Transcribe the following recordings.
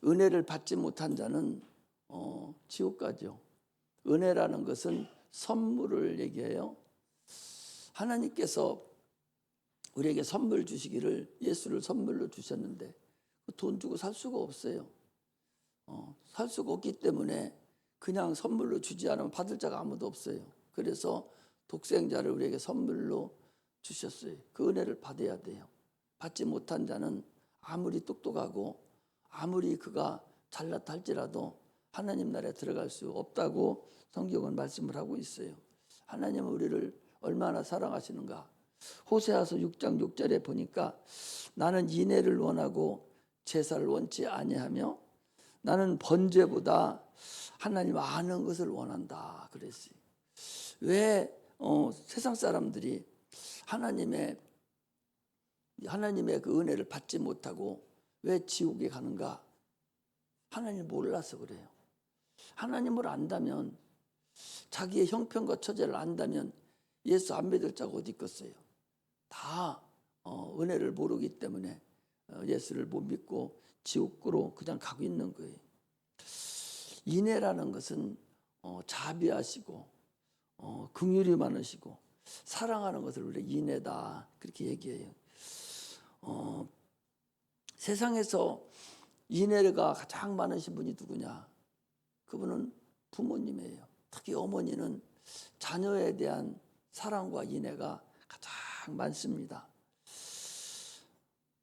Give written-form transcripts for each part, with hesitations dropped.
은혜를 받지 못한 자는 지옥 가죠. 은혜라는 것은 선물을 얘기해요. 하나님께서 우리에게 선물 주시기를 예수를 선물로 주셨는데 돈 주고 살 수가 없어요. 살 수가 없기 때문에 그냥 선물로 주지 않으면 받을 자가 아무도 없어요. 그래서 독생자를 우리에게 선물로 주셨어요. 그 은혜를 받아야 돼요. 받지 못한 자는 아무리 똑똑하고 아무리 그가 잘났다 할지라도 하나님 나라에 들어갈 수 없다고 성경은 말씀을 하고 있어요. 하나님은 우리를 얼마나 사랑하시는가. 호세아서 6장 6절에 보니까 나는 인애를 원하고 제사를 원치 아니하며 나는 번제보다 하나님 아는 것을 원한다 그랬어요. 왜 세상 사람들이 하나님의 그 은혜를 받지 못하고 왜 지옥에 가는가? 하나님을 몰라서 그래요. 하나님을 안다면, 자기의 형편과 처제를 안다면 예수 안 믿을 자가 어디 있겠어요? 다 은혜를 모르기 때문에 예수를 못 믿고 지옥으로 그냥 가고 있는 거예요. 인애라는 것은 자비하시고 긍휼이 많으시고 사랑하는 것을 우리 인애다 그렇게 얘기해요. 세상에서 인애가 가장 많으신 분이 누구냐? 그분은 부모님이에요. 특히 어머니는 자녀에 대한 사랑과 인애가 가장 많습니다.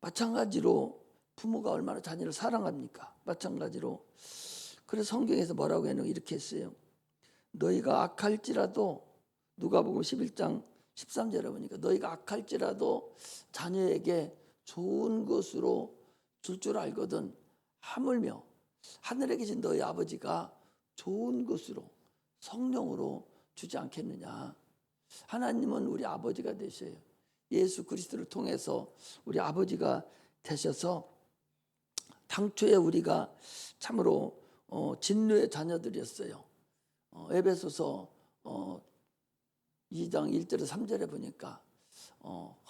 마찬가지로 부모가 얼마나 자녀를 사랑합니까? 마찬가지로 그래서 성경에서 뭐라고 했는가 이렇게 했어요. 너희가 악할지라도 누가복음 11장 13절에 보니까 너희가 악할지라도 자녀에게 좋은 것으로 줄 줄 알거든 하물며 하늘에 계신 너희 아버지가 좋은 것으로 성령으로 주지 않겠느냐. 하나님은 우리 아버지가 되셔요. 예수 그리스도를 통해서 우리 아버지가 되셔서 당초에 우리가 참으로 진노의 자녀들이었어요. 에베소서 2장 1절에 3절에 보니까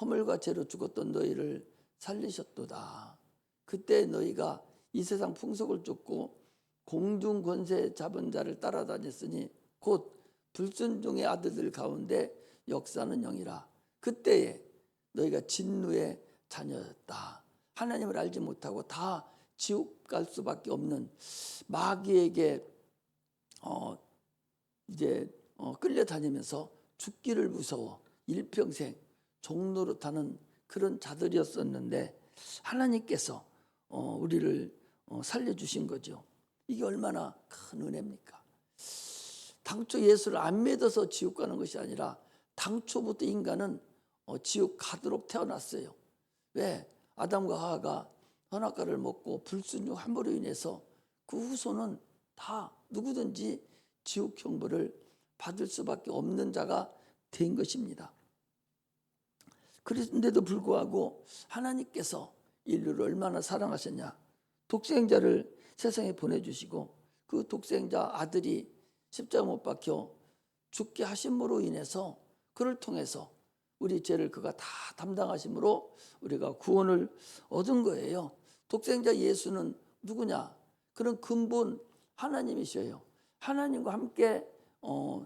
허물과 죄로 죽었던 너희를 살리셨도다. 그때 너희가 이 세상 풍속을 쫓고 공중 권세 잡은 자를 따라다녔으니 곧 불순종의 아들들 가운데 역사는 영이라. 그때에 너희가 진노의 자녀였다. 하나님을 알지 못하고 다 지옥 갈 수밖에 없는 마귀에게 끌려다니면서 죽기를 무서워 일평생 종노릇하는 그런 자들이었었는데 하나님께서 우리를 살려주신 거죠. 이게 얼마나 큰 은혜입니까? 당초 예수를 안 믿어서 지옥 가는 것이 아니라 당초부터 인간은 지옥 가도록 태어났어요. 왜? 아담과 하와가 선악과를 먹고 불순종함으로 인해서 그 후손은 다 누구든지 지옥 형벌을 받을 수밖에 없는 자가 된 것입니다. 그런데도 불구하고 하나님께서 인류를 얼마나 사랑하셨냐. 독생자를 세상에 보내주시고 그 독생자 아들이 십자가 못 박혀 죽게 하심으로 인해서 그를 통해서 우리 죄를 그가 다 담당하심으로 우리가 구원을 얻은 거예요. 독생자 예수는 누구냐? 그런 근본 하나님이셔요. 하나님과 함께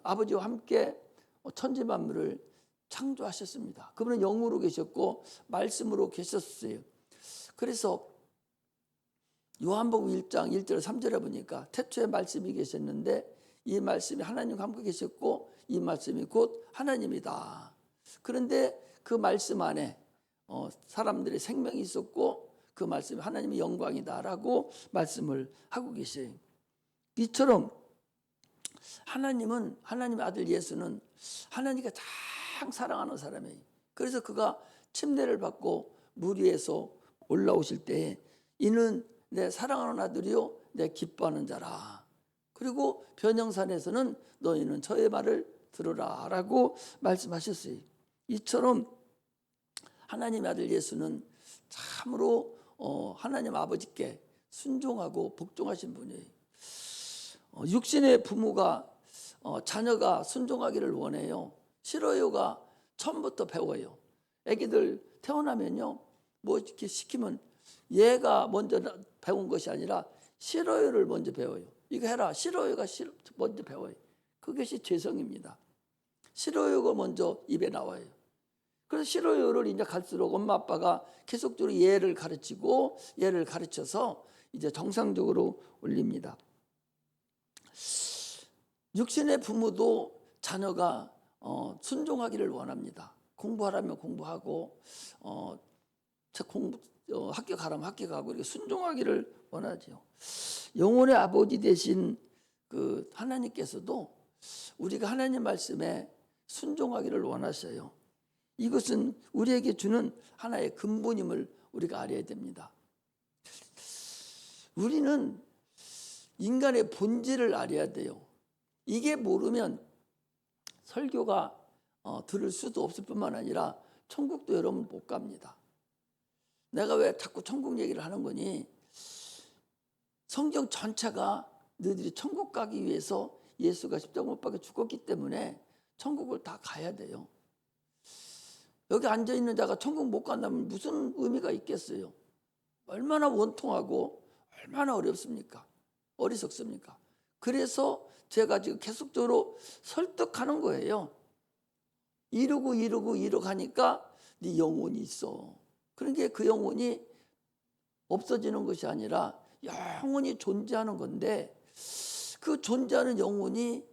아버지와 함께 천지 만물을 창조하셨습니다. 그분은 영으로 계셨고 말씀으로 계셨어요. 그래서 요한복음 1장 1절 3절에 보니까 태초에 말씀이 계셨는데 이 말씀이 하나님과 함께 계셨고 이 말씀이 곧 하나님이다. 그런데 그 말씀 안에 사람들의 생명이 있었고 그 말씀이 하나님의 영광이다라고 말씀을 하고 계세요. 이처럼 하나님은 하나님의 아들 예수는 하나님과 가장 사랑하는 사람이에요. 그래서 그가 침례를 받고 물 위에서 올라오실 때에 이는 내 사랑하는 아들이요 내 기뻐하는 자라. 그리고 변형산에서는 너희는 저의 말을 들으라 라고 말씀하셨어요. 이처럼 하나님의 아들 예수는 참으로 하나님 아버지께 순종하고 복종하신 분이에요. 육신의 부모가 자녀가 순종하기를 원해요. 싫어요가 처음부터 배워요. 애기들 태어나면요 뭐 이렇게 시키면 얘가 먼저 배운 것이 아니라 싫어요를 먼저 배워요. 이거 해라. 싫어요가 먼저 배워요. 그것이 죄성입니다. 싫어요가 먼저 입에 나와요. 그래서 싫어요를 이제 갈수록 엄마 아빠가 계속적으로 얘를 가르치고 얘를 가르쳐서 이제 정상적으로 올립니다. 육신의 부모도 자녀가 순종하기를 원합니다. 공부하라면 공부하고 학교 가라면 학교 가고 이렇게 순종하기를 원하죠. 영혼의 아버지 되신 그 하나님께서도 우리가 하나님 말씀에 순종하기를 원하셔요. 이것은 우리에게 주는 하나의 근본임을 우리가 알아야 됩니다. 우리는 인간의 본질을 알아야 돼요. 이게 모르면 설교가 들을 수도 없을 뿐만 아니라 천국도 여러분 못 갑니다. 내가 왜 자꾸 천국 얘기를 하는 거니? 성경 전체가 너희들이 천국 가기 위해서 예수가 십자가 못 박혀 죽었기 때문에 천국을 다 가야 돼요. 여기 앉아있는 자가 천국 못 간다면 무슨 의미가 있겠어요? 얼마나 원통하고 얼마나 어렵습니까? 어리석습니까? 그래서 제가 지금 계속적으로 설득하는 거예요. 이러고 가니까 네 영혼이 있어. 그러니까 그 영혼이 없어지는 것이 아니라 영원히 존재하는 건데 그 존재하는 영혼이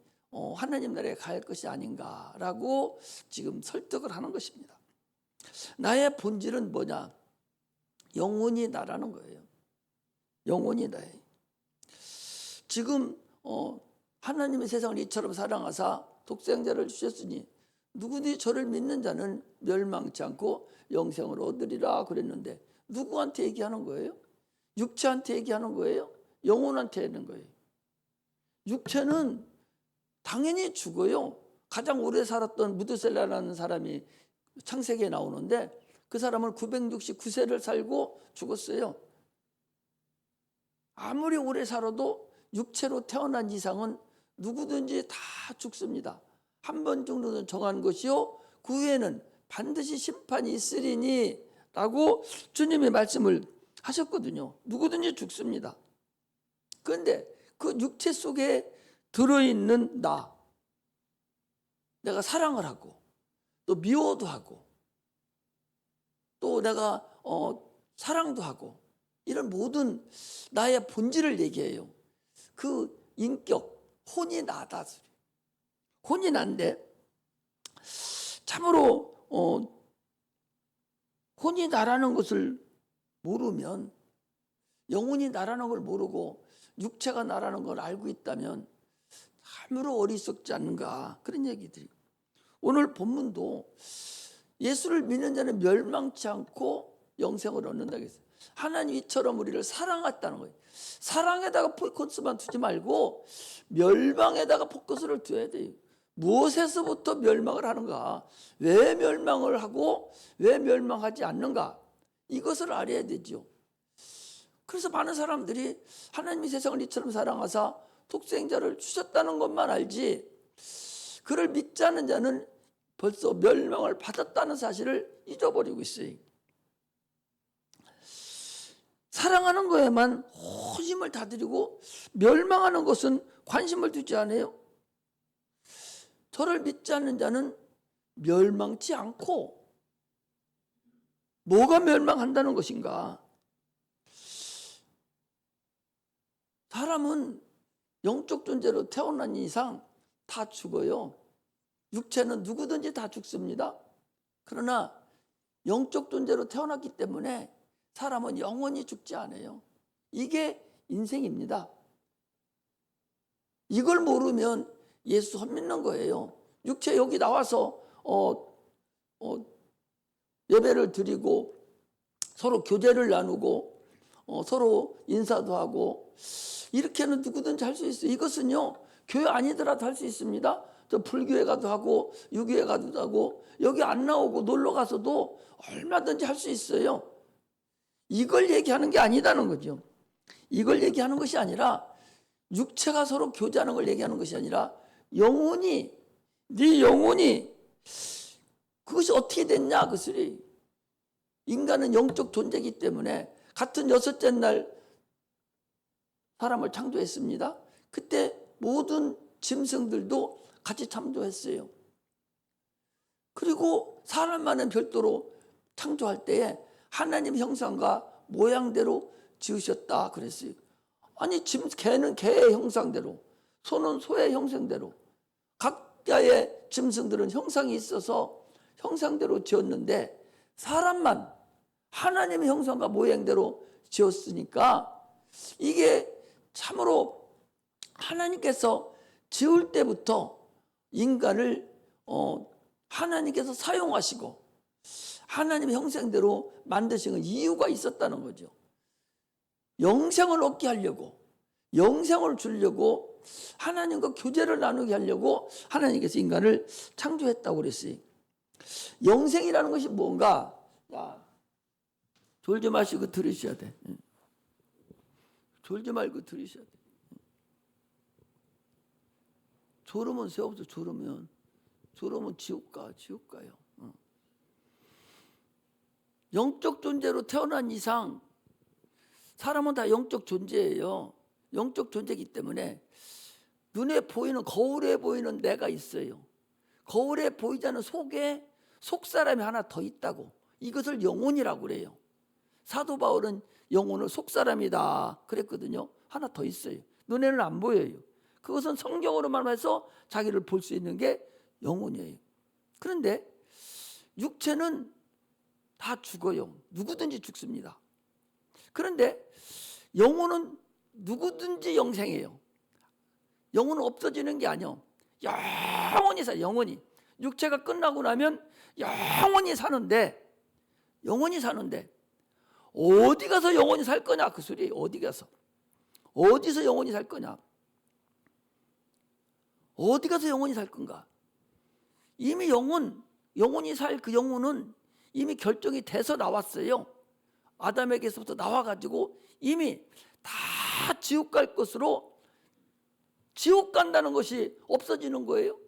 하나님 나라에 갈 것이 아닌가라고 지금 설득을 하는 것입니다. 나의 본질은 뭐냐? 영혼이 나라는 거예요. 영혼이 나예요. 지금 하나님의 세상을 이처럼 사랑하사 독생자를 주셨으니 누구든지 저를 믿는 자는 멸망치 않고 영생을 얻으리라 그랬는데 누구한테 얘기하는 거예요? 육체한테 얘기하는 거예요? 영혼한테 하는 거예요? 육체는 당연히 죽어요. 가장 오래 살았던 무드셀라라는 사람이 창세기에 나오는데 그 사람은 969세를 살고 죽었어요. 아무리 오래 살아도 육체로 태어난 이상은 누구든지 다 죽습니다. 한 번 정도는 정한 것이요 그 후에는 반드시 심판이 있으리니 라고 주님의 말씀을 하셨거든요. 누구든지 죽습니다. 그런데 그 육체 속에 들어있는 내가 사랑을 하고 또 미워도 하고 또 내가 사랑도 하고 이런 모든 나의 본질을 얘기해요. 그 인격, 혼이 나다. 혼이 난데 참으로 혼이 나라는 것을 모르면 영혼이 나라는 걸 모르고 육체가 나라는 걸 알고 있다면 참으로 어리석지 않는가 그런 얘기들이. 오늘 본문도 예수를 믿는 자는 멸망치 않고 영생을 얻는다고 했어요. 하나님 이처럼 우리를 사랑했다는 거예요. 사랑에다가 포커스만 두지 말고 멸망에다가 포커스를 둬야 돼요. 무엇에서부터 멸망을 하는가? 왜 멸망을 하고 왜 멸망하지 않는가? 이것을 알아야 되죠. 그래서 많은 사람들이 하나님이 세상을 이처럼 사랑하사 독생자를 주셨다는 것만 알지 그를 믿지 않는 자는 벌써 멸망을 받았다는 사실을 잊어버리고 있어요. 사랑하는 거에만 힘을 다 들이고 멸망하는 것은 관심을 두지 않아요. 저를 믿지 않는 자는 멸망치 않고 뭐가 멸망한다는 것인가? 사람은 영적 존재로 태어난 이상 다 죽어요. 육체는 누구든지 다 죽습니다. 그러나 영적 존재로 태어났기 때문에 사람은 영원히 죽지 않아요. 이게 인생입니다. 이걸 모르면 예수 헛믿는 거예요. 육체 여기 나와서 예배를 드리고 서로 교제를 나누고 서로 인사도 하고 이렇게는 누구든지 할 수 있어요. 이것은요 교회 아니더라도 할 수 있습니다. 저 불교회 가도 하고 유교회 가도 하고 여기 안 나오고 놀러 가서도 얼마든지 할 수 있어요. 이걸 얘기하는 게 아니다는 거죠. 이걸 얘기하는 것이 아니라 육체가 서로 교제하는 걸 얘기하는 것이 아니라 영혼이 네 영혼이 그것이 어떻게 됐냐 그것이 인간은 영적 존재이기 때문에 같은 여섯째 날 사람을 창조했습니다. 그때 모든 짐승들도 같이 창조했어요. 그리고 사람만은 별도로 창조할 때에 하나님 형상과 모양대로 지으셨다 그랬어요. 아니 개는 개의 형상대로, 소는 소의 형상대로, 각자의 짐승들은 형상이 있어서 형상대로 지었는데 사람만 하나님의 형상과 모양대로 지었으니까 이게 참으로 하나님께서 지을 때부터 인간을 하나님께서 사용하시고 하나님의 형상대로 만드신 이유가 있었다는 거죠. 영생을 얻게 하려고, 영생을 주려고, 하나님과 교제를 나누게 하려고 하나님께서 인간을 창조했다고 그랬어요. 영생이라는 것이 뭔가? 졸지 마시고 들으셔야 돼. 졸지 말고 들으셔야 돼. 졸으면 새없어. 졸으면 지옥 가요. 영적 존재로 태어난 이상 사람은 다 영적 존재예요. 영적 존재이기 때문에 눈에 보이는, 거울에 보이는 내가 있어요. 거울에 보이지 않는 속에 속사람이 하나 더 있다고. 이것을 영혼이라고 그래요. 사도 바울은 영혼을 속사람이다 그랬거든요. 하나 더 있어요. 눈에는 안 보여요. 그것은 성경으로 말해서 자기를 볼 수 있는 게 영혼이에요. 그런데 육체는 다 죽어요. 누구든지 죽습니다. 그런데 영혼은 누구든지 영생해요. 영혼은 없어지는 게 아니요. 영원히 살아요. 영원히. 육체가 끝나고 나면 영원히 사는데 어디 가서 영원히 살 거냐 그 소리예요. 어디서 영원히 살 거냐? 어디 가서 영원히 살 건가? 이미 영원히 살 그 영혼은 이미 결정이 돼서 나왔어요. 아담에게서부터 나와가지고 이미 다 지옥 갈 것으로, 지옥 간다는 것이 없어지는 거예요.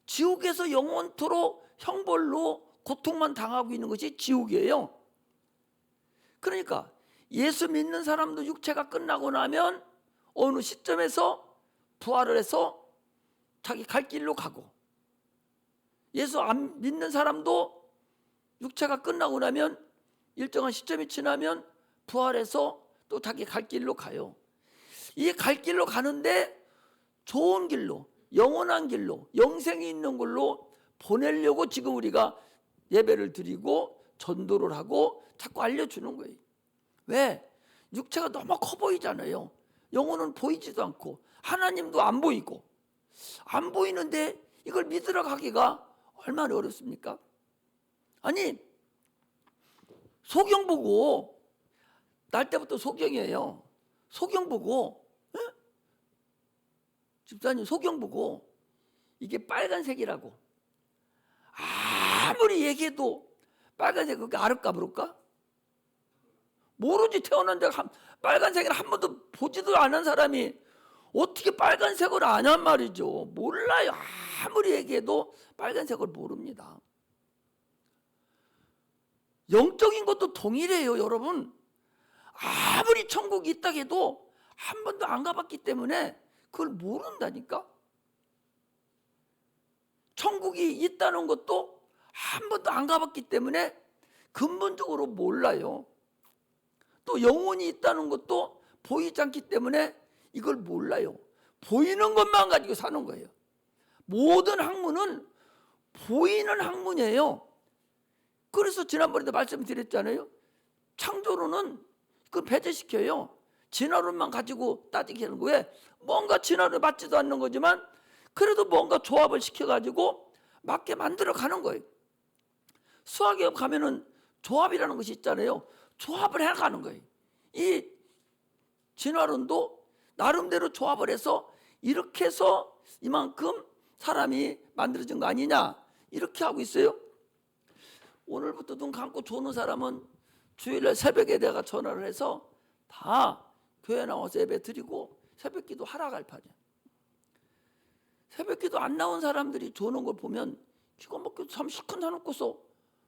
지옥에서 영원토록 형벌로 고통만 당하고 있는 것이 지옥이에요. 그러니까 예수 믿는 사람도 육체가 끝나고 나면 어느 시점에서 부활을 해서 자기 갈 길로 가고, 예수 안 믿는 사람도 육체가 끝나고 나면 일정한 시점이 지나면 부활해서 또 자기 갈 길로 가요. 이 갈 길로 가는데 좋은 길로, 영원한 길로, 영생이 있는 걸로 보내려고 지금 우리가 예배를 드리고 전도를 하고 자꾸 알려주는 거예요. 왜? 육체가 너무 커 보이잖아요. 영혼은 보이지도 않고 하나님도 안 보이고, 안 보이는데 이걸 믿으러 가기가 얼마나 어렵습니까? 아니, 소경 보고, 날 때부터 소경이에요. 소경 보고, 집사님 소경 보고 이게 빨간색이라고 아무리 얘기해도 빨간색 그렇게 알을까 모를까? 모르지. 태어난데 빨간색을 한 번도 보지도 않은 사람이 어떻게 빨간색을 아냔 말이죠. 몰라요. 아무리 얘기해도 빨간색을 모릅니다. 영적인 것도 동일해요, 여러분. 아무리 천국이 있다 해도 한 번도 안 가봤기 때문에 그걸 모른다니까. 천국이 있다는 것도 한 번도 안 가봤기 때문에 근본적으로 몰라요. 또 영혼이 있다는 것도 보이지 않기 때문에 이걸 몰라요. 보이는 것만 가지고 사는 거예요. 모든 학문은 보이는 학문이에요. 그래서 지난번에도 말씀드렸잖아요. 창조론은 그걸 배제시켜요. 진화론만 가지고 따지게 하는 거예요. 뭔가 진화론에 맞지도 않는 거지만 그래도 뭔가 조합을 시켜가지고 맞게 만들어 가는 거예요. 수학에 가면은 조합이라는 것이 있잖아요. 조합을 해가는 거예요. 이 진화론도 나름대로 조합을 해서 이렇게 해서 이만큼 사람이 만들어진 거 아니냐 이렇게 하고 있어요. 오늘부터 눈 감고 조는 사람은 주일날 새벽에 내가 전화를 해서 다 교회 나와서 예배 드리고 새벽기도 하라 갈 판이야. 새벽기도 안 나온 사람들이 조는 걸 보면 기가 막혀 참 시큰 사놓고서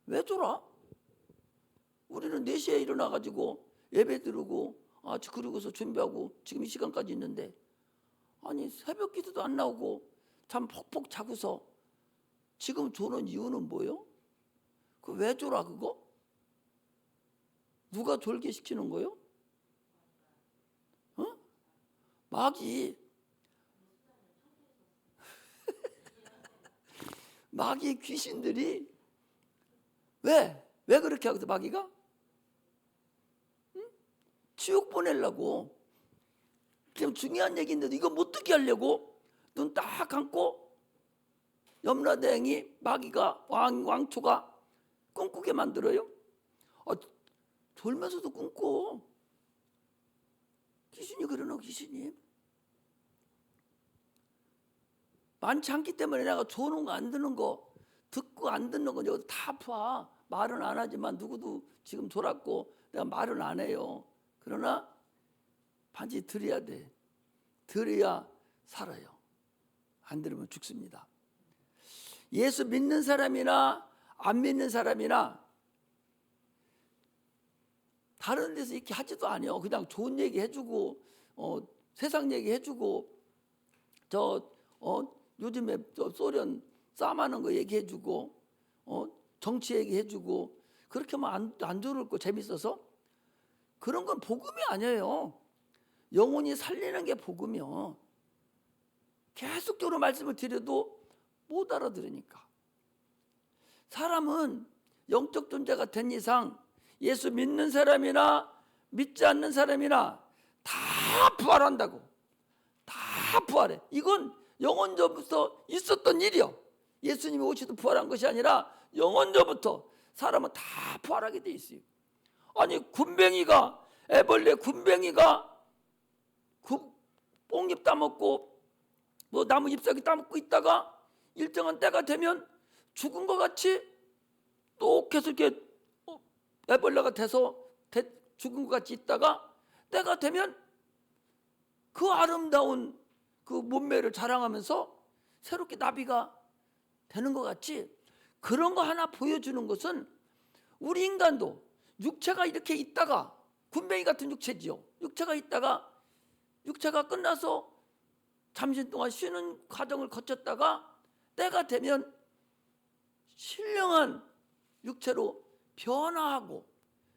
왜 졸아? 우리는 4시에 일어나가지고 예배 드리고 그러고서 준비하고 지금 이 시간까지 있는데, 아니 새벽 기도도 안 나오고 잠 폭폭 자고서 지금 조는 이유는 뭐예요? 그 왜 졸아 그거? 누가 졸게 시키는 거예요? 어? 마귀 마귀 귀신들이 왜 그렇게 하거든 마귀가? 응? 지옥 보내려고. 그럼 중요한 얘기인데도 이거 못 듣게 하려고 눈 딱 감고 염라대행이 마귀가 왕초가 꿈꾸게 만들어요. 졸면서도 꿈꿔. 귀신이 그러나 귀신이 많지 않기 때문에 내가 조는 거 안 듣는 거, 듣고 안 듣는 거 여기 다 봐. 말은 안 하지만 누구도 지금 졸았고 내가 말은 안 해요. 그러나 반드시 들어야 돼. 들어야 살아요. 안 들으면 죽습니다. 예수 믿는 사람이나 안 믿는 사람이나 다른 데서 이렇게 하지도 않아요. 그냥 좋은 얘기 해주고 세상 얘기 해주고 요즘에 소련 싸움하는 거 얘기해주고 정치 얘기해주고 그렇게 하면 안 좋을 거 재밌어서? 그런 건 복음이 아니에요. 영혼이 살리는 게 복음이요. 계속적으로 말씀을 드려도 못 알아들으니까. 사람은 영적 존재가 된 이상 예수 믿는 사람이나 믿지 않는 사람이나 다 부활한다고. 다 부활해. 이건 영원전부터 있었던 일이요. 예수님이 오셔도 부활한 것이 아니라 영원전부터 사람은 다 부활하게 돼 있어요. 아니 군뱅이가 애벌레 군뱅이가 그 뽕잎 따먹고 뭐 나무 잎사귀 따먹고 있다가 일정한 때가 되면 죽은 것 같이 또 계속 이렇게 애벌레가 돼서 죽은 것 같이 있다가 때가 되면 그 아름다운 그 몸매를 자랑하면서 새롭게 나비가 되는 것 같이 그런 거 하나 보여주는 것은 우리 인간도 육체가 이렇게 있다가 군뱅이 같은 육체지요. 육체가 있다가 육체가 끝나서 잠시 동안 쉬는 과정을 거쳤다가 때가 되면 신령한 육체로 변화하고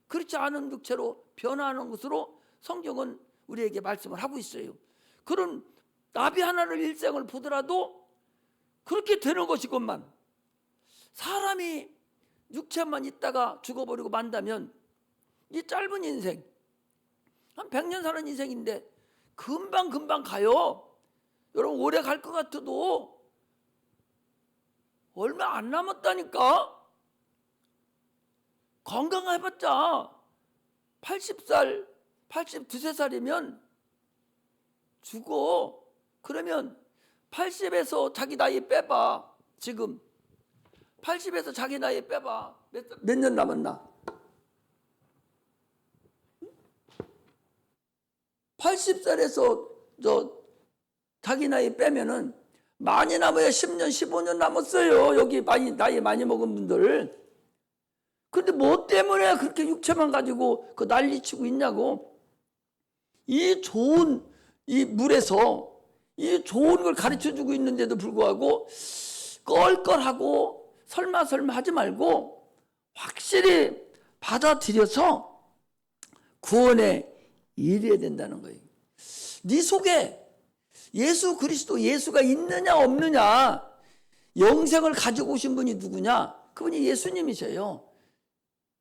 그렇지 않은 육체로 변화하는 것으로 성경은 우리에게 말씀을 하고 있어요. 그런 나비 하나를 일생을 보더라도 그렇게 되는 것이건만 사람이 육체만 있다가 죽어버리고 만다면 이 짧은 인생 한 100년 사는 인생인데 금방 가요. 여러분 오래 갈 것 같아도 얼마 안 남았다니까. 건강해봤자 80살 82살이면 죽어. 그러면 80에서 자기 나이 빼봐. 지금 80에서 자기 나이 빼봐. 몇 년 남았나? 80살에서 자기 나이 빼면은 많이 남아야 10년 15년 남았어요. 여기 나이 많이 먹은 분들. 근데 뭐 때문에 그렇게 육체만 가지고 그 난리치고 있냐고. 이 좋은 이 물에서 이 좋은 걸 가르쳐주고 있는데도 불구하고 껄껄하고 설마 하지 말고 확실히 받아들여서 구원에 이르야 된다는 거예요. 네 속에 예수 그리스도 예수가 있느냐 없느냐, 영생을 가지고 오신 분이 누구냐? 그분이 예수님이셔요.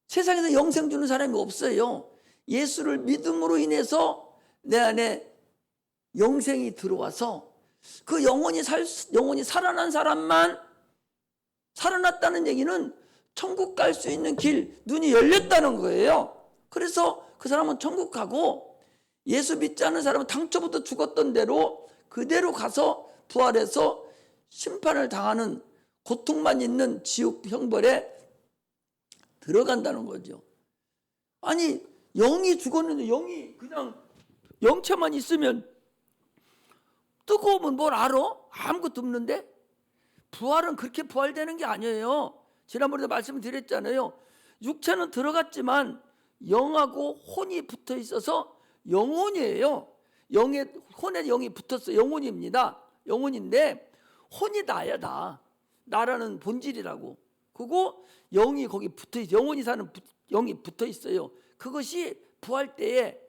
세상에서 영생 주는 사람이 없어요. 예수를 믿음으로 인해서 내 안에 영생이 들어와서 그 영혼이 살아난 사람만, 살아났다는 얘기는 천국 갈 수 있는 길, 눈이 열렸다는 거예요. 그래서 그 사람은 천국 가고, 예수 믿지 않는 사람은 당초부터 죽었던 대로 그대로 가서 부활해서 심판을 당하는 고통만 있는 지옥 형벌에 들어간다는 거죠. 아니 영이 죽었는데 영이 그냥 영체만 있으면 뜨거우면 뭘 알아? 아무것도 없는데. 부활은 그렇게 부활되는 게 아니에요. 지난번에도 말씀을 드렸잖아요. 육체는 들어갔지만 영하고 혼이 붙어 있어서 영혼이에요. 혼에 영이 붙었어. 영혼입니다. 영혼인데 혼이 나야 나라는 본질이라고. 그리고 영이 거기 붙어 있어. 영혼이 사는 영이 붙어 있어요. 그것이 부활 때에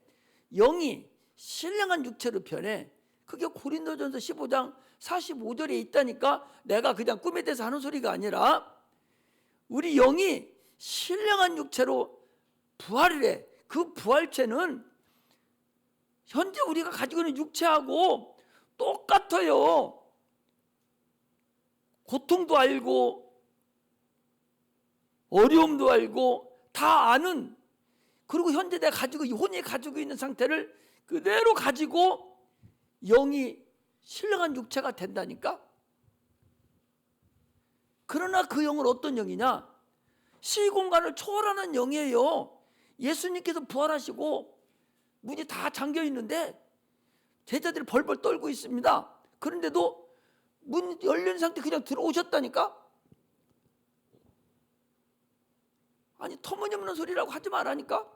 영이 신령한 육체로 변해. 그게 고린도전서 15장 45절에 있다니까. 내가 그냥 꿈에 대해서 하는 소리가 아니라 우리 영이 신령한 육체로 부활을 해. 그 부활체는 현재 우리가 가지고 있는 육체하고 똑같아요. 고통도 알고 어려움도 알고 다 아는, 그리고 현재 내가 가지고 혼이 가지고 있는 상태를 그대로 가지고 영이 신령한 육체가 된다니까. 그러나 그 영은 어떤 영이냐? 시공간을 초월하는 영이에요. 예수님께서 부활하시고 문이 다 잠겨 있는데 제자들이 벌벌 떨고 있습니다. 그런데도 문 열린 상태 그냥 들어오셨다니까. 아니 터무니없는 소리라고 하지 말라니까.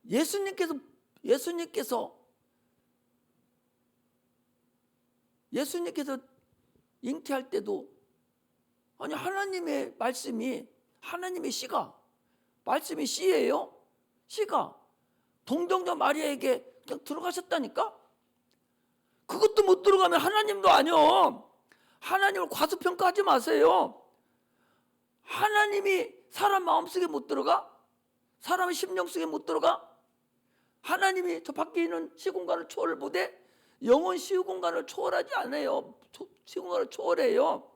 예수님께서 잉태할 때도 아니 하나님의 말씀이, 하나님의 씨가, 말씀이 씨예요. 씨가 동정녀 마리아에게 그냥 들어가셨다니까. 그것도 못 들어가면 하나님도 아니요. 하나님을 과소평가하지 마세요. 하나님이 사람 마음속에 못 들어가? 사람의 심령 속에 못 들어가? 하나님이 저 밖에 있는 시공간을 초월 못해? 영혼 시공간을 초월하지 않아요. 시공간을 초월해요.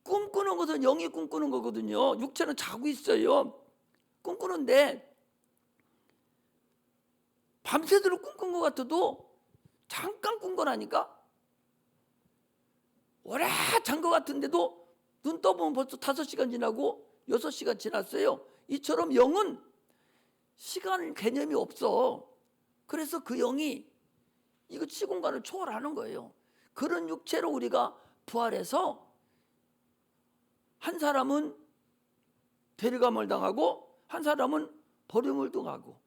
꿈꾸는 것은 영이 꿈꾸는 거거든요. 육체는 자고 있어요. 꿈꾸는데 밤새도록 꿈꾼 것 같아도 잠깐 꾼 거라니까. 오래 잔 것 같은데도 눈 떠보면 벌써 5시간 지나고 6시간 지났어요. 이처럼 영은 시간 개념이 없어. 그래서 그 영이 이거 시공간을 초월하는 거예요. 그런 육체로 우리가 부활해서 한 사람은 데려감을 당하고 한 사람은 버림을 당하고,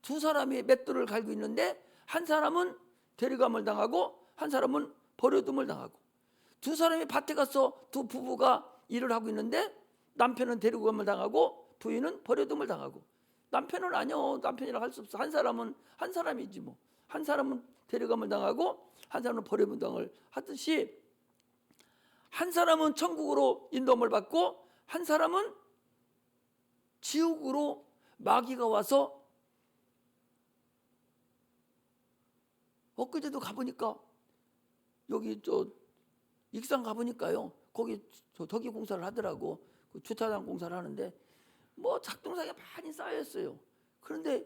두 사람이 맷돌을 갈고 있는데 한 사람은 데려감을 당하고 한 사람은 버려둠을 당하고, 두 사람이 밭에 가서 두 부부가 일을 하고 있는데 남편은 데려감을 당하고 부인은 버려둠을 당하고. 남편은 아니요, 남편이라고 할 수 없어. 한 사람이지 뭐. 한 사람은 데려감을 당하고 한 사람은 버려둠을 하듯이 한 사람은 천국으로 인도함을 받고 한 사람은 지옥으로 마귀가 와서, 엊그제도 가보니까 여기 저 익산 가보니까요, 거기 저 덕이 공사를 하더라고. 그 주차장 공사를 하는데 뭐 작동상에 많이 쌓였어요. 그런데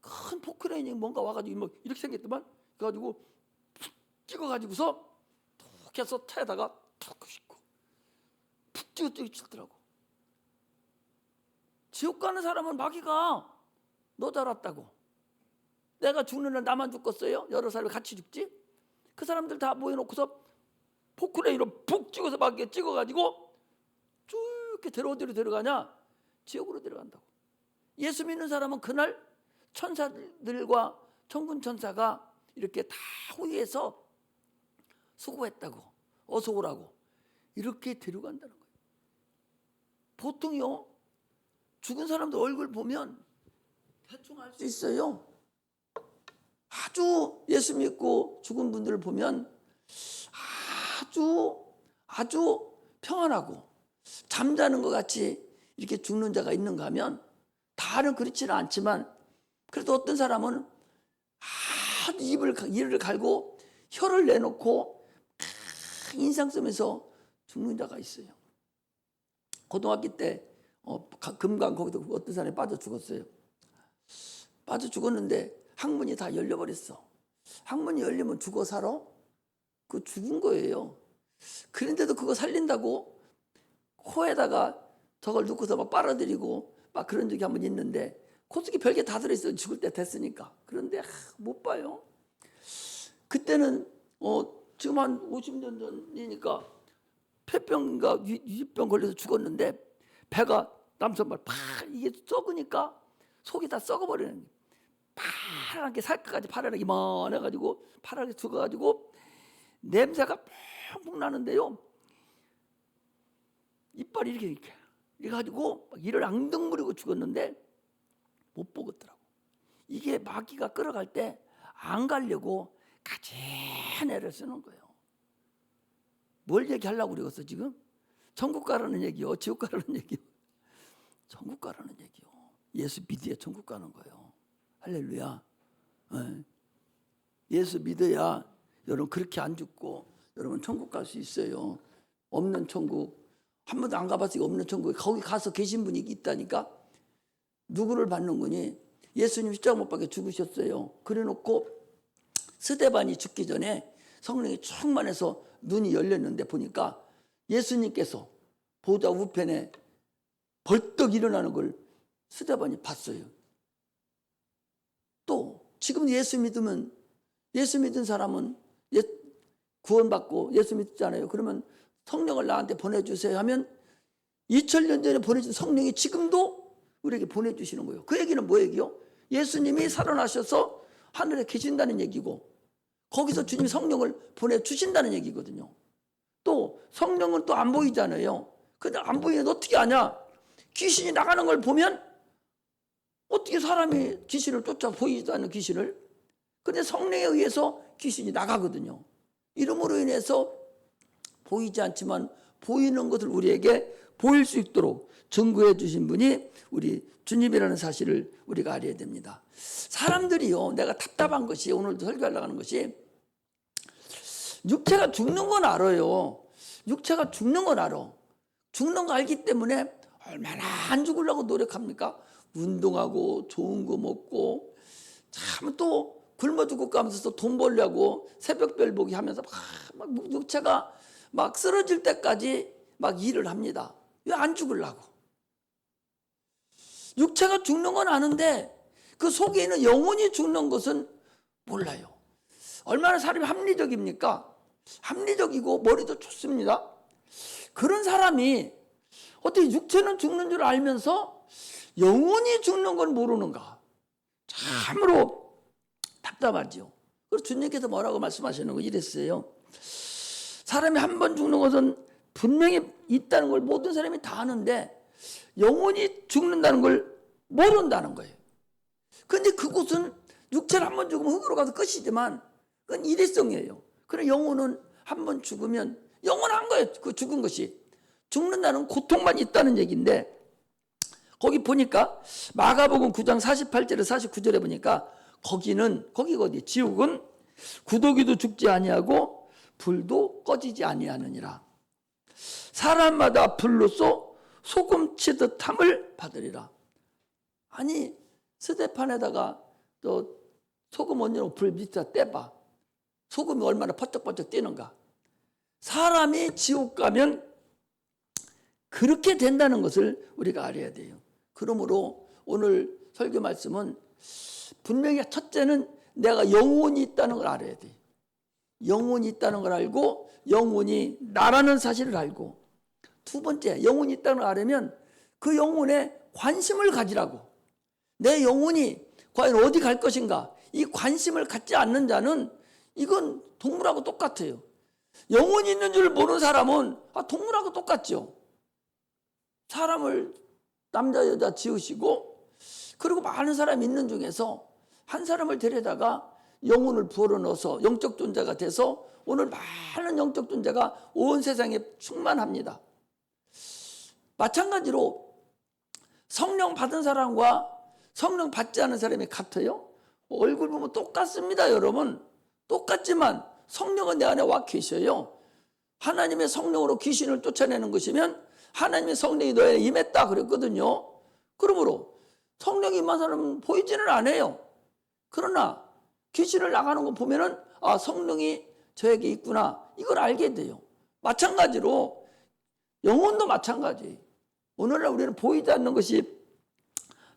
큰 포크레인이 뭔가 와가지고 뭐 이렇게 생겼더만, 그래가지고 푹 찍어가지고서 툭 해서 차에다가 툭 싣고 푹 찍어 치더라고. 지옥 가는 사람은 마귀가 너 닮았다고. 내가 죽는 날 나만 죽겠어요? 여러 사람이 같이 죽지? 그 사람들 다 모여놓고서 포크레인으로 푹 찍어서 마귀가 찍어가지고 쭉 이렇게 어디로 데려가냐? 지옥으로 데려간다고. 예수 믿는 사람은 그날 천사들과 천군 천사가 이렇게 다 호위해서 수고했다고, 어서 오라고 이렇게 데려간다는 거예요. 보통요, 죽은 사람들 얼굴 보면 대충 알 수 있어요. 아주 예수 믿고 죽은 분들을 보면 아주 평안하고 잠자는 것 같이 이렇게 죽는 자가 있는가 하면, 다는 그렇지는 않지만 그래도 어떤 사람은 아주 이를 갈고 혀를 내놓고 인상 쓰면서 죽는 자가 있어요. 고등학교 때 금강 거기도 어떤 사람이 빠져 죽었어요. 빠져 죽었는데 항문이 다 열려버렸어. 항문이 열리면 죽어 살아? 그거 죽은 거예요. 그런데도 그거 살린다고 코에다가 저걸 넣고서 막 빨아들이고 막 그런 적이 한번 있는데, 코속에 별게 다 들어있어요. 죽을 때 됐으니까. 그런데 못 봐요. 그때는 지금 한 50년 전이니까 폐병인가 유병 걸려서 죽었는데 배가 남선발 팍 이게 썩으니까 속이 다 썩어버리는 거예요. 파랗게 살까지 파랗게 이만해가지고 파랗게 죽어가지고 냄새가 펑펑 나는데요. 이빨이 이렇게 가지고 이를 앙등부리고 죽었는데 못 보겠더라고. 이게 마귀가 끌어갈 때 안 가려고 가진 애를 쓰는 거예요. 뭘 얘기하려고 그러겠어 지금? 천국 가라는 얘기요, 지옥 가라는 얘기요? 천국 가라는 얘기요. 예수 믿어야 천국 가는 거예요. 할렐루야. 예수 믿어야 여러분 그렇게 안 죽고 여러분 천국 갈 수 있어요. 없는 천국, 한 번도 안 가봤으니까 없는 천국에 거기 가서 계신 분이 있다니까. 누구를 받는 거니? 예수님 십자가 못 박혀 죽으셨어요. 그래놓고 스데반이 죽기 전에 성령이 충만해서 눈이 열렸는데 보니까 예수님께서 보좌 우편에 벌떡 일어나는 걸 스데반이 봤어요. 또 지금 예수 믿으면, 예수 믿은 사람은 구원받고 예수 믿잖아요. 그러면 성령을 나한테 보내주세요 하면 2000년 전에 보내준 성령이 지금도 우리에게 보내주시는 거예요. 그 얘기는 뭐 얘기요? 예수님이 살아나셔서 하늘에 계신다는 얘기고 거기서 주님이 성령을 보내주신다는 얘기거든요. 또 성령은 또 안 보이잖아요. 근데 안 보이는데 어떻게 아냐? 귀신이 나가는 걸 보면 어떻게 사람이 귀신을 쫓아, 보이지 않는 귀신을. 근데 성령에 의해서 귀신이 나가거든요. 이름으로 인해서 보이지 않지만 보이는 것을 우리에게 보일 수 있도록 증거해 주신 분이 우리 주님이라는 사실을 우리가 알아야 됩니다. 사람들이요, 내가 답답한 것이, 오늘도 설교하려고 하는 것이, 육체가 죽는 건 알아요. 육체가 죽는 건 알아. 죽는 거 알기 때문에 얼마나 안 죽으려고 노력합니까? 운동하고 좋은 거 먹고 참 또 굶어 죽고 가면서 돈 벌려고 새벽별 보기 하면서 막 육체가 막 쓰러질 때까지 막 일을 합니다. 왜 안 죽으려고? 육체가 죽는 건 아는데 그 속에 있는 영혼이 죽는 것은 몰라요. 얼마나 사람이 합리적입니까? 합리적이고 머리도 좋습니다. 그런 사람이 어떻게 육체는 죽는 줄 알면서 영혼이 죽는 건 모르는가? 참으로 답답하죠. 그래서 주님께서 뭐라고 말씀하시는 거 이랬어요. 사람이 한 번 죽는 것은 분명히 있다는 걸 모든 사람이 다 아는데 영혼이 죽는다는 걸 모른다는 거예요. 그런데 그곳은 육체를 한 번 죽으면 흙으로 가서 끝이지만 그건 일회성이에요. 그래 영혼은 한 번 죽으면 영원한 거예요. 그 죽은 것이. 죽는다는 고통만 있다는 얘기인데 거기 보니까 마가복음 9장 48절에 49절에 보니까 거기 어디? 지옥은 구더기도 죽지 아니하고 불도 꺼지지 아니하느니라. 사람마다 불로써 소금 치듯 함을 받으리라. 아니 스테판에다가 또 소금 얹어놓고 불 밑에다 떼봐. 소금이 얼마나 퍼쩍퍼쩍 뛰는가. 사람이 지옥 가면 그렇게 된다는 것을 우리가 알아야 돼요. 그러므로 오늘 설교 말씀은 분명히 첫째는 내가 영혼이 있다는 걸 알아야 돼요. 영혼이 있다는 걸 알고 영혼이 나라는 사실을 알고, 두 번째 영혼이 있다는 걸 알으면 그 영혼에 관심을 가지라고. 내 영혼이 과연 어디 갈 것인가, 이 관심을 갖지 않는 자는 이건 동물하고 똑같아요. 영혼이 있는 줄 모르는 사람은 동물하고 똑같죠. 사람을 남자 여자 지으시고 그리고 많은 사람이 있는 중에서 한 사람을 데려다가 영혼을 부어러 넣어서 영적 존재가 돼서 오늘 많은 영적 존재가 온 세상에 충만합니다. 마찬가지로 성령 받은 사람과 성령 받지 않은 사람이 같아요? 얼굴 보면 똑같습니다, 여러분. 똑같지만 성령은 내 안에 와 계셔요. 하나님의 성령으로 귀신을 쫓아내는 것이면 하나님의 성령이 너에 임했다 그랬거든요. 그러므로 성령이 임한 사람은 보이지는 않아요. 그러나 귀신을 나가는 거 보면은 성령이 저에게 있구나, 이걸 알게 돼요. 마찬가지로 영혼도 마찬가지. 오늘날 우리는 보이지 않는 것이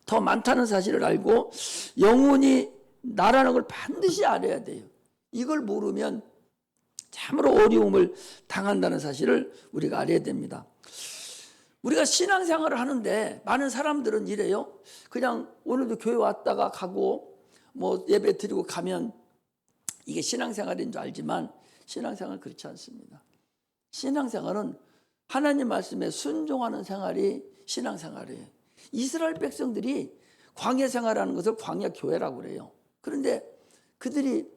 더 많다는 사실을 알고 영혼이 나라는 걸 반드시 알아야 돼요. 이걸 모르면 참으로 어려움을 당한다는 사실을 우리가 알아야 됩니다. 우리가 신앙생활을 하는데 많은 사람들은 이래요. 그냥 오늘도 교회 왔다가 가고 뭐 예배 드리고 가면 이게 신앙생활인 줄 알지만 신앙생활은 그렇지 않습니다. 신앙생활은 하나님 말씀에 순종하는 생활이 신앙생활이에요. 이스라엘 백성들이 광야 생활하는 것을 광야 교회라고 그래요. 그런데 그들이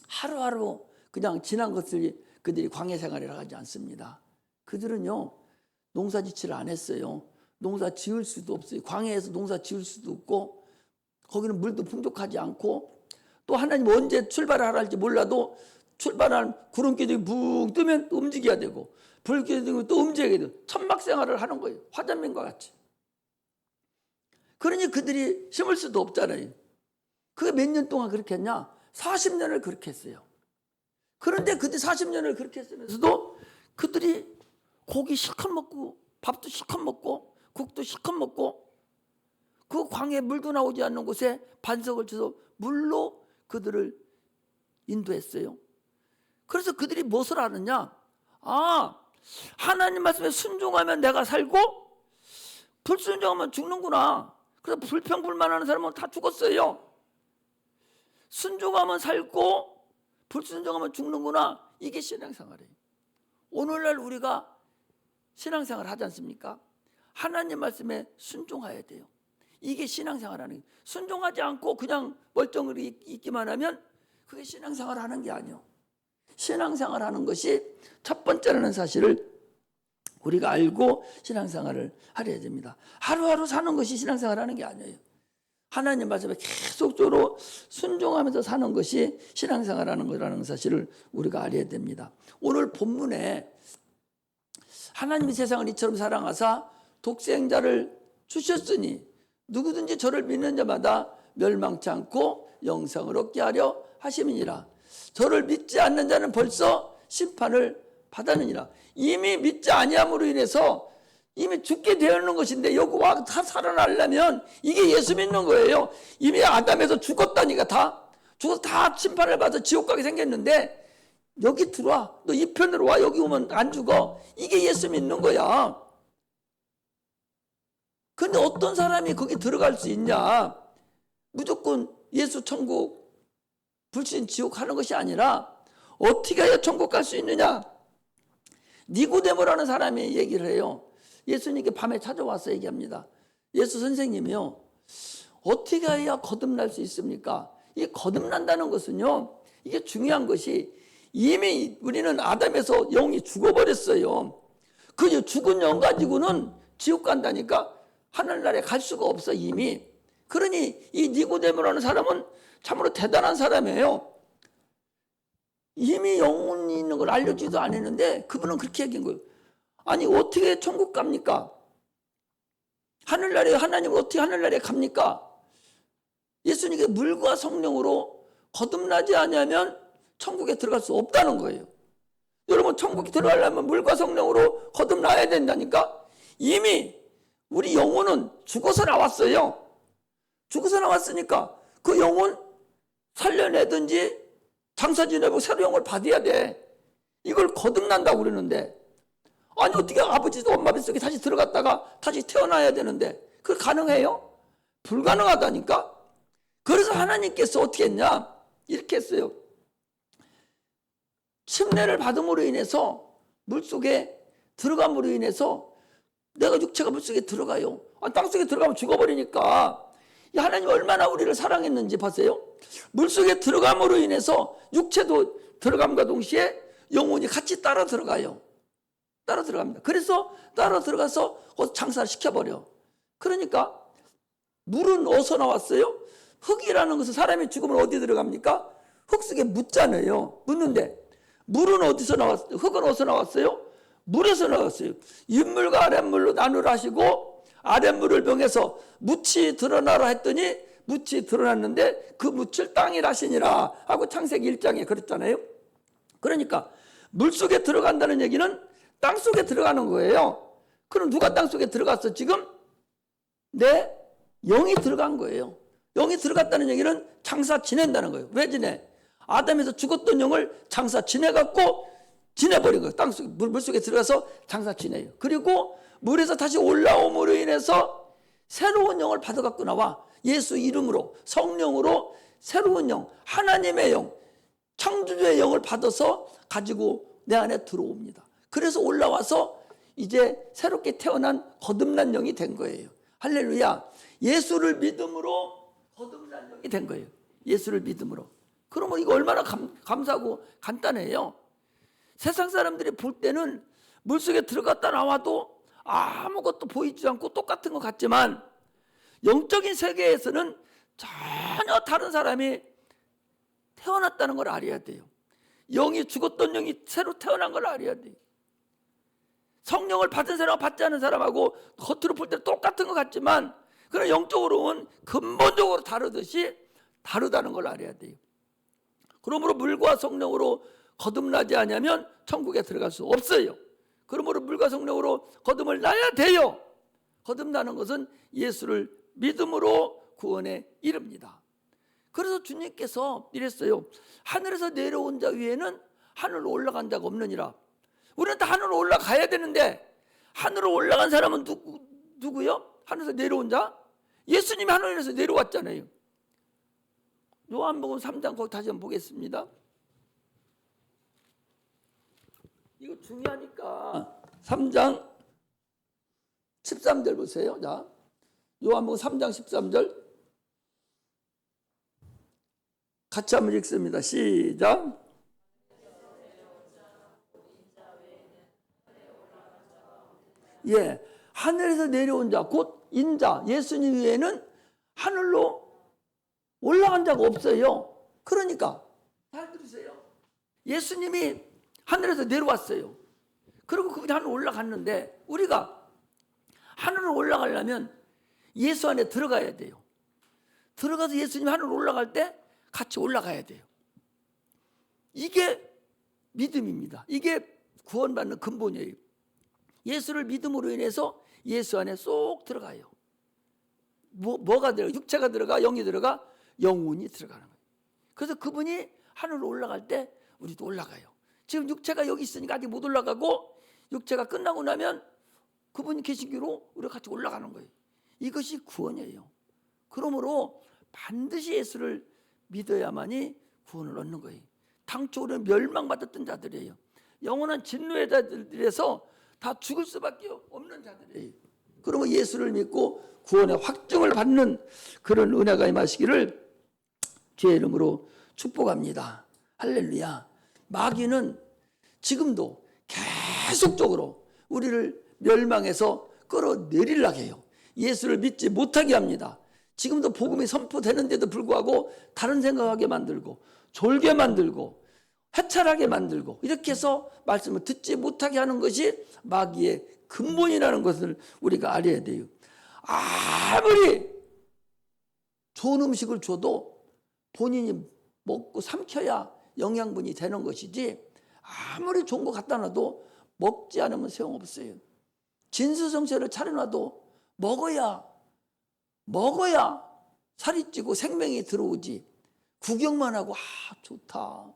하루하루 그냥 지난 것을 그들이 광야 생활이라고 하지 않습니다. 그들은요 농사짓지를 안 했어요. 농사 지을 수도 없어요. 광야에서 농사 지을 수도 없고 거기는 물도 풍족하지 않고 또 하나님 언제 출발하라 할지 몰라도 출발한 구름기둥이 붕 뜨면 또 움직여야 되고 불기둥이 또 움직여야 되고 천막 생활을 하는 거예요. 화전민과 같이. 그러니 그들이 심을 수도 없잖아요. 그게 몇 년 동안 그렇게 했냐? 40년을 그렇게 했어요. 그런데 그때 40년을 그렇게 했으면서도 그들이 고기 실컷 먹고 밥도 실컷 먹고 국도 실컷 먹고 그 광야에 물도 나오지 않는 곳에 반석을 쳐서 물로 그들을 인도했어요. 그래서 그들이 무엇을 하느냐? 하나님 말씀에 순종하면 내가 살고 불순종하면 죽는구나. 그래서 불평불만하는 사람은 다 죽었어요. 순종하면 살고 불순종하면 죽는구나. 이게 신앙생활이에요. 오늘날 우리가 신앙생활 하지 않습니까? 하나님 말씀에 순종해야 돼요. 이게 신앙생활하는 거예요. 순종하지 않고 그냥 멀쩡히 있기만 하면 그게 신앙생활 하는 게 아니에요. 신앙생활 하는 것이 첫 번째라는 사실을 우리가 알고 신앙생활을 하려야 됩니다. 하루하루 사는 것이 신앙생활 하는 게 아니에요. 하나님 말씀에 계속적으로 순종하면서 사는 것이 신앙생활 하는 거라는 사실을 우리가 알아야 됩니다. 오늘 본문에 하나님이 세상을 이처럼 사랑하사 독생자를 주셨으니 누구든지 저를 믿는 자마다 멸망치 않고 영생을 얻게 하려 하심이니라. 저를 믿지 않는 자는 벌써 심판을 받았느니라. 이미 믿지 아니함으로 인해서 이미 죽게 되어 있는 것인데 여기 와 살아나려면 이게 예수 믿는 거예요. 이미 아담에서 죽었다니까 다 죽어서 다 심판을 받아 지옥 가게 생겼는데 여기 들어와. 너 이 편으로 와. 여기 오면 안 죽어. 이게 예수 믿는 거야. 근데 어떤 사람이 거기 들어갈 수 있냐? 무조건 예수 천국 불신 지옥 하는 것이 아니라 어떻게 해야 천국 갈 수 있느냐? 니고데모라는 사람이 얘기를 해요. 예수님께 밤에 찾아와서 얘기합니다. 예수 선생님이요, 어떻게 해야 거듭날 수 있습니까? 이게 거듭난다는 것은요, 이게 중요한 것이 이미 우리는 아담에서 영이 죽어버렸어요. 그 죽은 영 가지고는 지옥 간다니까 하늘나라에 갈 수가 없어 이미. 그러니 이 니고데모라는 사람은 참으로 대단한 사람이에요. 이미 영혼이 있는 걸 알려주지도 않았는데 그분은 그렇게 얘기한 거예요. 아니 어떻게 천국 갑니까? 하늘나라에 하나님은 어떻게 하늘나라에 갑니까? 예수님께 물과 성령으로 거듭나지 않으면 천국에 들어갈 수 없다는 거예요. 여러분 천국에 들어가려면 물과 성령으로 거듭나야 된다니까. 이미 우리 영혼은 죽어서 나왔어요. 죽어서 나왔으니까 그 영혼 살려내든지 장사 지내고 새로 영을 받아야 돼. 이걸 거듭난다고 그러는데 아니 어떻게 아버지도 엄마 뱃속에 다시 들어갔다가 다시 태어나야 되는데 그게 가능해요? 불가능하다니까. 그래서 하나님께서 어떻게 했냐? 이렇게 했어요. 침례를 받음으로 인해서 물속에 들어감으로 인해서 내가 육체가 물속에 들어가요. 땅속에 들어가면 죽어버리니까 하나님 얼마나 우리를 사랑했는지 보세요. 물속에 들어감으로 인해서 육체도 들어감과 동시에 영혼이 같이 따라 들어가요. 따라 들어갑니다. 그래서 따라 들어가서 장사를 시켜버려. 그러니까 물은 어디서 나왔어요? 흙이라는 것은 사람이 죽으면 어디 들어갑니까? 흙 속에 묻잖아요. 묻는데 물은 어디서 나왔어요? 흙은 어디서 나왔어요? 물에서 나왔어요. 윗물과 아랫물로 나누라 하시고 아랫물을 병해서 묻이 드러나라 했더니 묻이 드러났는데 그 묻을 땅이라 하시니라 하고 창세기 1장에 그랬잖아요. 그러니까 물속에 들어간다는 얘기는 땅속에 들어가는 거예요. 그럼 누가 땅속에 들어갔어? 지금 내 영이 들어간 거예요. 영이 들어갔다는 얘기는 장사 지낸다는 거예요. 왜 지내? 아담에서 죽었던 영을 장사 지내갖고 지내버린 거예요. 땅속 물속에 들어가서 장사 지내요. 그리고 물에서 다시 올라옴으로 인해서 새로운 영을 받아갖고 나와 예수 이름으로 성령으로 새로운 영, 하나님의 영, 창조주의 영을 받아서 가지고 내 안에 들어옵니다. 그래서 올라와서 이제 새롭게 태어난 거듭난 영이 된 거예요. 할렐루야. 예수를 믿음으로 거듭난 영이 된 거예요. 예수를 믿음으로. 그러면 이거 얼마나 감사하고 간단해요. 세상 사람들이 볼 때는 물속에 들어갔다 나와도 아무것도 보이지 않고 똑같은 것 같지만 영적인 세계에서는 전혀 다른 사람이 태어났다는 걸 알아야 돼요. 영이 죽었던 영이 새로 태어난 걸 알아야 돼요. 성령을 받은 사람과 받지 않은 사람하고 겉으로 볼 때 똑같은 것 같지만 그러나 영적으로는 근본적으로 다르듯이 다르다는 걸 알아야 돼요. 그러므로 물과 성령으로 거듭나지 않으면 천국에 들어갈 수 없어요. 그러므로 물과 성령으로 거듭을 나야 돼요. 거듭나는 것은 예수를 믿음으로 구원에 이릅니다. 그래서 주님께서 이랬어요. 하늘에서 내려온 자 위에는 하늘로 올라간 자가 없느니라. 우리는 다 하늘로 올라가야 되는데 하늘로 올라간 사람은 누구요? 하늘에서 내려온 자? 예수님이 하늘에서 내려왔잖아요. 요한복음 3장 거기 다시 한번 보겠습니다. 이거 중요하니까 3장 13절 보세요. 자, 요한복음 3장 13절 같이 한번 읽습니다. 시작. 예, 하늘에서 내려온 자, 곧 인자, 예수님 외에는 하늘로 올라간 자가 없어요. 그러니까 잘 들으세요. 예수님이 하늘에서 내려왔어요. 그리고 그분이 하늘 올라갔는데 우리가 하늘로 올라가려면 예수 안에 들어가야 돼요. 들어가서 예수님이 하늘로 올라갈 때 같이 올라가야 돼요. 이게 믿음입니다. 이게 구원받는 근본이에요. 예수를 믿음으로 인해서 예수 안에 쏙 들어가요. 뭐가 들어가? 육체가 들어가? 영이 들어가? 영혼이 들어가는 거예요. 그래서 그분이 하늘로 올라갈 때 우리도 올라가요. 지금 육체가 여기 있으니까 아직 못 올라가고 육체가 끝나고 나면 그분이 계신 길로 우리가 같이 올라가는 거예요. 이것이 구원이에요. 그러므로 반드시 예수를 믿어야만이 구원을 얻는 거예요. 당초 우리는 멸망받았던 자들이에요. 영원한 진노의 자들에서 다 죽을 수밖에 없는 자들이에요. 그러면 예수를 믿고 구원의 확증을 받는 그런 은혜가 임하시기를 주의 이름으로 축복합니다. 할렐루야. 마귀는 지금도 계속적으로 우리를 멸망해서 끌어내리려고 해요. 예수를 믿지 못하게 합니다. 지금도 복음이 선포되는데도 불구하고 다른 생각하게 만들고 졸게 만들고 해찰하게 만들고 이렇게 해서 말씀을 듣지 못하게 하는 것이 마귀의 근본이라는 것을 우리가 알아야 돼요. 아무리 좋은 음식을 줘도 본인이 먹고 삼켜야 영양분이 되는 것이지 아무리 좋은 거 갖다 놔도 먹지 않으면 소용없어요. 진수성찬을 차려놔도 먹어야 살이 찌고 생명이 들어오지. 구경만 하고 좋다.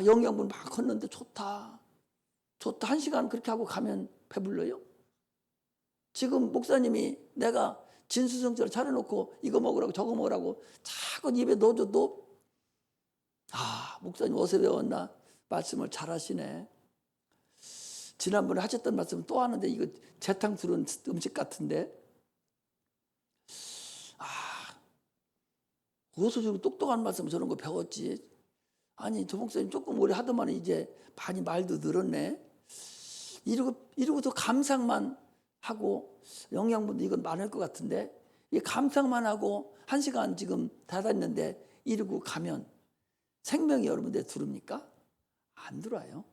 영양분 막 컸는데 좋다. 1시간 그렇게 하고 가면 배불러요? 지금 목사님이 내가 진수성찬을 차려놓고 이거 먹으라고 저거 먹으라고 자꾸 입에 넣어줘도 목사님 어디서 배웠나? 말씀을 잘하시네. 지난번에 하셨던 말씀 또 하는데 이거 재탕 두른 음식 같은데 어디서 저렇게 똑똑한 말씀 저런 거 배웠지? 아니 저 목사님 조금 오래 하더만 이제 많이 말도 늘었네. 이러고 더 감상만 하고 영양분도 이건 많을 것 같은데 이 감상만 하고 1시간 지금 다 됐는데 이러고 가면 생명이 여러분들 들어옵니까? 안 들어와요.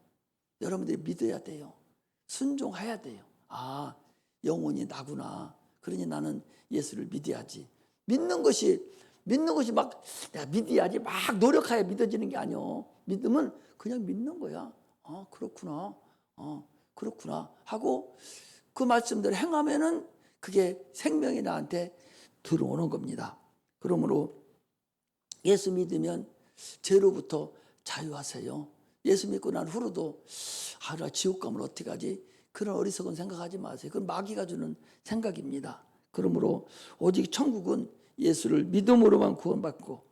여러분들이 믿어야 돼요. 순종해야 돼요. 영혼이 나구나. 그러니 나는 예수를 믿어야지. 믿는 것이 막 내가 믿어야지 막 노력해야 믿어지는 게 아니요. 믿음은 그냥 믿는 거야. 그렇구나. 그렇구나 하고 그 말씀대로 행하면은 그게 생명이 나한테 들어오는 겁니다. 그러므로 예수 믿으면 죄로부터 자유하세요. 예수 믿고 난 후로도 나 지옥 가면 어떻게 하지? 그런 어리석은 생각하지 마세요. 그건 마귀가 주는 생각입니다. 그러므로 오직 천국은 예수를 믿음으로만 구원받고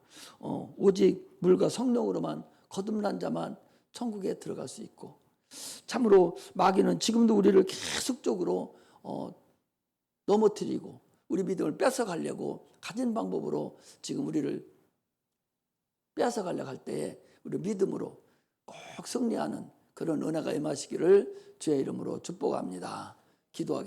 오직 물과 성령으로만 거듭난 자만 천국에 들어갈 수 있고, 참으로 마귀는 지금도 우리를 계속적으로 넘어뜨리고 우리 믿음을 뺏어가려고 가진 방법으로 지금 우리를 뺏어가려고 할 때에 우리 믿음으로 꼭 승리하는 그런 은혜가 임하시기를 주의 이름으로 축복합니다. 기도하겠습니다.